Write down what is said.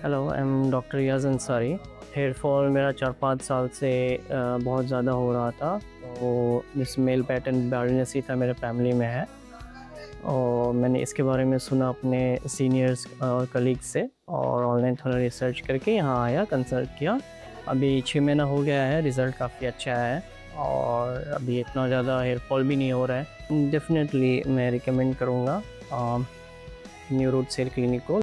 Hello, I am doctor Riyaz Ansari. Hair fall मेरा 4-5 साल से बहुत ज़्यादा हो रहा था। तो जिस मेल पैटर्न बाल्डनेस ही था मेरे फैमिली में है, और मैंने इसके बारे में सुना अपने सीनियर्स और कलीग से, और ऑनलाइन थोड़ा रिसर्च करके यहाँ आया, कंसल्ट किया। अभी 6 महीना हो गया है, रिज़ल्ट काफ़ी अच्छा है और अभी इतना ज़्यादा हेयर फॉल भी नहीं हो रहा है। डेफिनेटली मैं रिकमेंड करूँगा न्यू रूट्स हेयर क्लिनिक को।